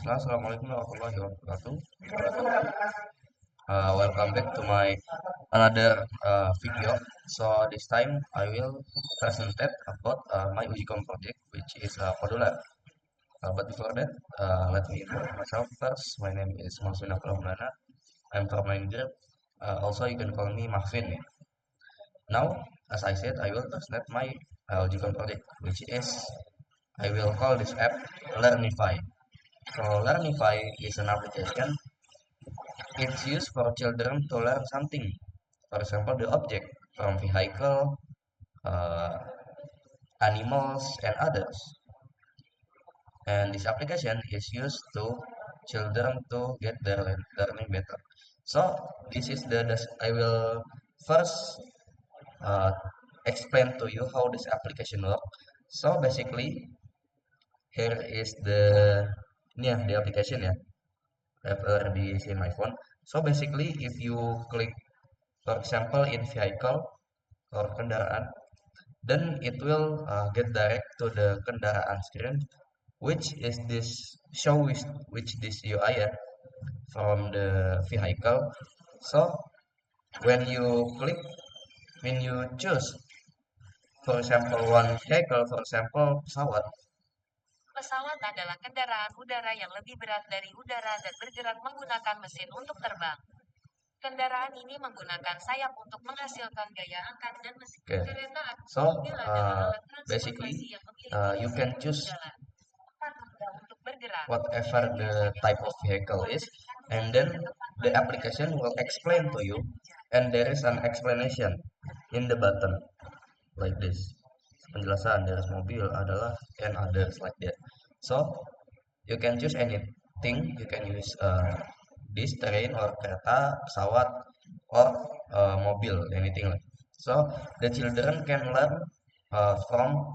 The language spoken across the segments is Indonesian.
Assalamualaikum warahmatullahi wabarakatuh. Welcome back to my another video. So this time I will present about my Ujicom project, which is Podula. But before that, let me introduce myself first. My name is Maksuna Pramana. I'm from Manager. Also, you can call me Mahfin. Now, as I said, I will present my Ujicom project, which is I will call this app Learnify. So Learnify is an application. It's used for children to learn something. For example, the object from vehicle, uh, animals, and others. And this application is used to children to get their learning better. So this is I will first uh, explain to you how this application works. So basically, here is the application ya. I've already seen my phone. So basically, if you click, for example, in vehicle or kendaraan, then it will get direct to the kendaraan screen, which is this show which this UI ya, from the vehicle. So when you click, when you choose, for example, one vehicle, for example, pesawat. Pesawat adalah kendaraan udara yang lebih berat dari udara dan bergerak menggunakan mesin untuk terbang. Kendaraan ini menggunakan sayap untuk menghasilkan gaya angkat dan mesin. Okay. Kereta atau So mobil adalah alat basically, transportasi yang memiliki you mesin can untuk choose jalan. Tempat untuk bergerak. whatever the type of vehicle is, and then the application will explain to you, and there is an explanation in the button like this. Penjelasan dari mobil adalah and others like that. So you can choose anything. You can use this train or kereta, pesawat, or mobil, anything like. So the children can learn from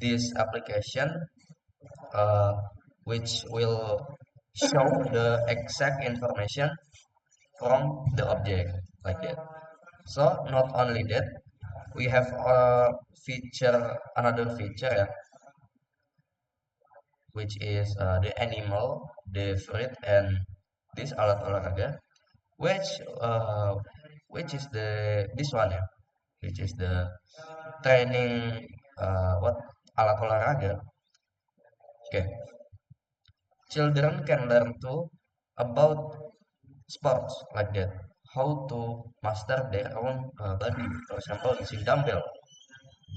this application, uh, which will show the exact information from the object like that. So not only that, we have another feature, yeah, which is the animal, the fruit, and this alat olahraga, which uh, which is this one, yeah, which is the training, what, alat olahraga. Okay, children can learn to about sports like that, how to master their own body, for example using dumbbell,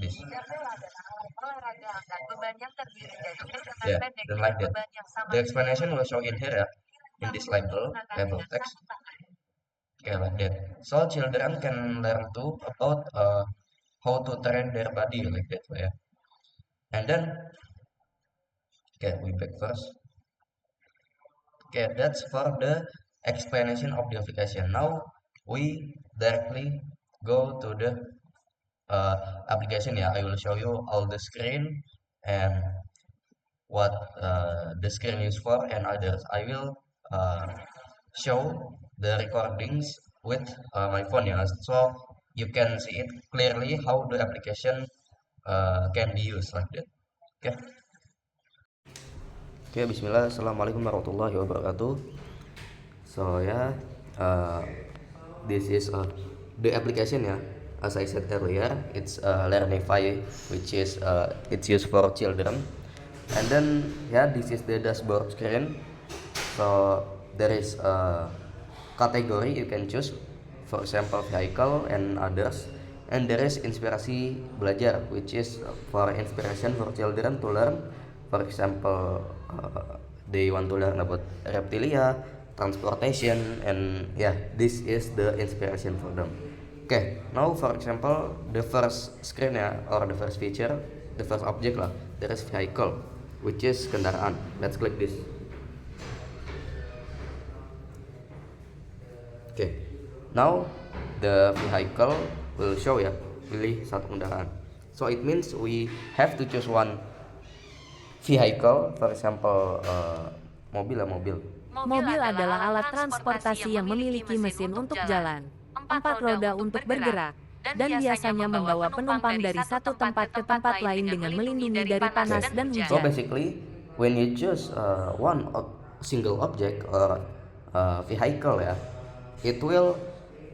this, Dumbbell adalah alat olahraga angkat beban yang terdiri dari gerakan yeah, pendek then dengan like that. beban yang sama. The explanation will show in here, in this label text. Okay, like that. So children can learn to about how to train their body like that, yeah. And then, okay, we back first. Okay, that's for the explanation of the application. Now we directly go to the application. Yeah, I will show you all the screen and what the screen is for and others. I will uh, show the recordings with my phone, yeah, so you can see it clearly how the application can be used like that. Okay. Okay, Bismillah. Assalamualaikum warahmatullahi wabarakatuh. So yeah, this is the application, yeah. As I said earlier, it's Learnify, which is it's used for children. And then yeah, this is the dashboard screen. So there is a category you can choose, for example vehicle and others. And there is inspirasi belajar, which is for inspiration for children to learn. For example, they want to learn about reptilia, transportation, and yeah, this is the inspiration for them. Okay, now for example, the first screen ya, or the first feature, the first object lah, there is vehicle, which is kendaraan. Let's click this. Okay, now the vehicle will show ya, pilih satu kendaraan. So it means we have to choose one vehicle, for example mobil. Mobil adalah alat transportasi yang memiliki mesin untuk jalan, 4 roda untuk bergerak, dan biasanya membawa penumpang dari satu tempat ke tempat lain dengan melindungi dari panas dan So hujan. basically when you choose single object or vehicle ya, it will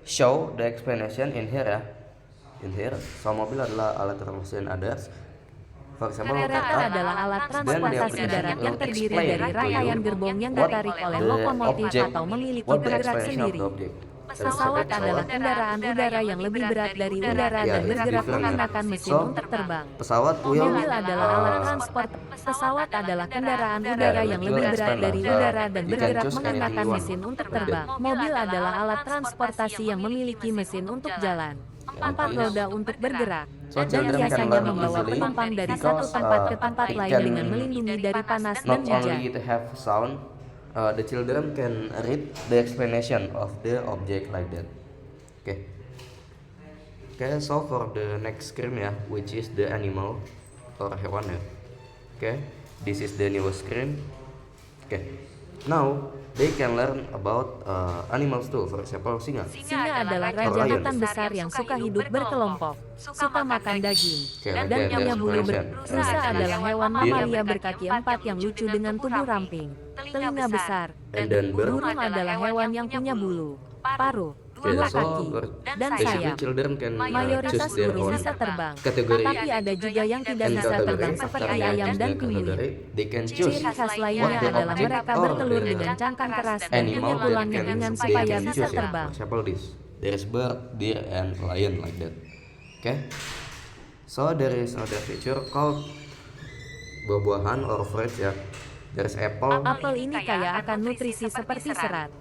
show the explanation in here ya, in here. So mobil adalah alat transportation others, for example Kereta adalah alat then the transportasi application darat yang will terdiri explain dari to you rangkaian gerbong yang what ditarik oleh the lokomotif object, atau memiliki what the penggerak explanation of sendiri. the object. Pesawat adalah kendaraan udara yang lebih berat dari udara Ya, dan it's bergerak different ya. menggunakan mesin So, untuk terbang. pesawat will Mobil adalah alat transport. Pesawat adalah kendaraan udara yang lebih berat dari udara dan bergerak menggunakan mesin untuk terbang. Mobil adalah alat transportasi yang memiliki mesin untuk jalan, 4 roda untuk bergerak, So, dan children can biasanya learn membawa easily penumpang dari because, satu tempat ke tempat it lain can dengan melindungi dari panas dan not hujan. only to have sound, the children can read the explanation of the object like that. Okay, so for the next screen ya, which is the animal or hewan ya. Okay, this is the new screen. Okay, now they can learn about animals too. For example, singa. Singa adalah raja hutan besar yang suka hidup berkelompok, suka makan daging, dan punya bulu explanation. Rusa adalah hewan mamalia berkaki 4 yang lucu dengan tubuh ramping, telinga besar. And then bird. Burung adalah hewan yang punya bulu, paruh, Okay, dua so kaki, dan basically sayap. children can Mayoritas choose their burung own bisa terbang, category tapi ada juga yang tidak and bisa terbang category. seperti After ayam they dan choose the puyuh. category, they can choose Ciri khas what lainnya the adalah object mereka or bertelur the dengan cangkang keras dan punya animal tulang they yang ringan can supaya choose bisa ya. terbang. For example, there is bird, deer, and lion like that. Okay, so there is other feature called buah-buahan or fruits ya. There is apple, Apel ini kaya akan nutrisi seperti serat,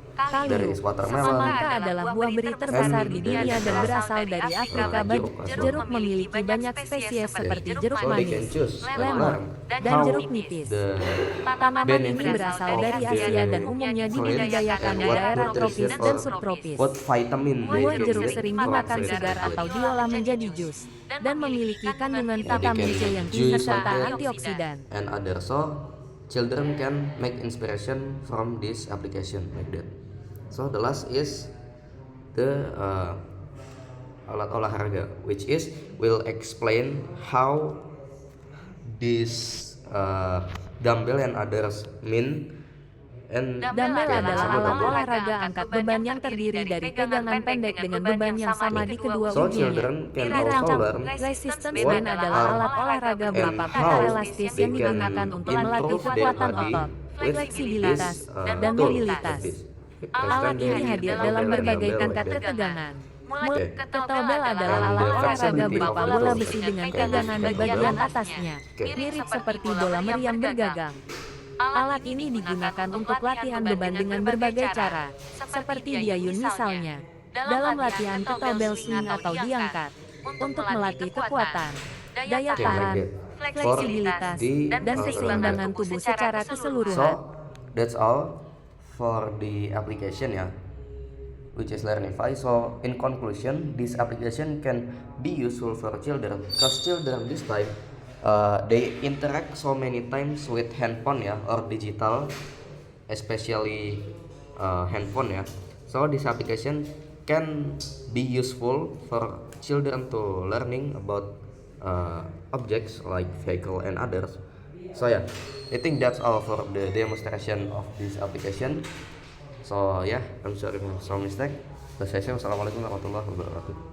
there kalium. is watermelon, Semangka adalah buah beri terbesar di dunia dan berasal dari Afrika. Jeruk memiliki banyak spesies seperti jeruk so they can manis, choose lemon, dan how jeruk nipis. the Tanaman ini benefits berasal of dari the Asia dan umumnya fruit dibudidayakan and di what daerah nutrition tropis dan or subtropis. what vitamin they Buah can jeruk get sering from dimakan fruit. segar atau diolah menjadi jus, dan memiliki kandungan They vitamin can C yang tinggi juice serta like that antioksidan. and other, so children can make inspiration from this application like that. So the last is the alat olahraga, which is will explain how this dumbbell and others mean. And Dumbbell okay, adalah sama alat dumbbell. olahraga angkat beban yang terdiri dari pegangan pendek dengan beban yang sama di kedua So ujungnya. children can also Dirancang learn resistance what band adalah are alat olahraga and berapa how peta elastis they yang can digunakan untuk melatih improve their kekuatan body otot, with fleksibilitas, this, dan tool mobilitas. like this. Alat ini hadir dalam berbagai tingkat ketegangan. Okay. Kettlebell adalah And alat the olahraga flexibility berupa of the bola tool. besi dengan Okay, pegangan di this bagian kettlebell. atasnya, Okay. mirip seperti bola meriam bergagang. Alat ini digunakan untuk latihan beban dengan berbagai cara, seperti diayun misalnya, dalam latihan kettlebell swing atau diangkat, untuk melatih kekuatan, daya Okay, tahan, like that. fleksibilitas, For the, dan keseimbangan tubuh secara keseluruhan. So that's all for the application ya, which is Learnify. So in conclusion, this application can be useful for children because children this time they interact so many times with handphone ya or digital, especially handphone ya. So this application can be useful for children to learning about objects like vehicle and others. So yeah, I think that's all for the demonstration of this application. So yeah, I'm sorry for some mistake. Wassalamualaikum warahmatullahi wabarakatuh.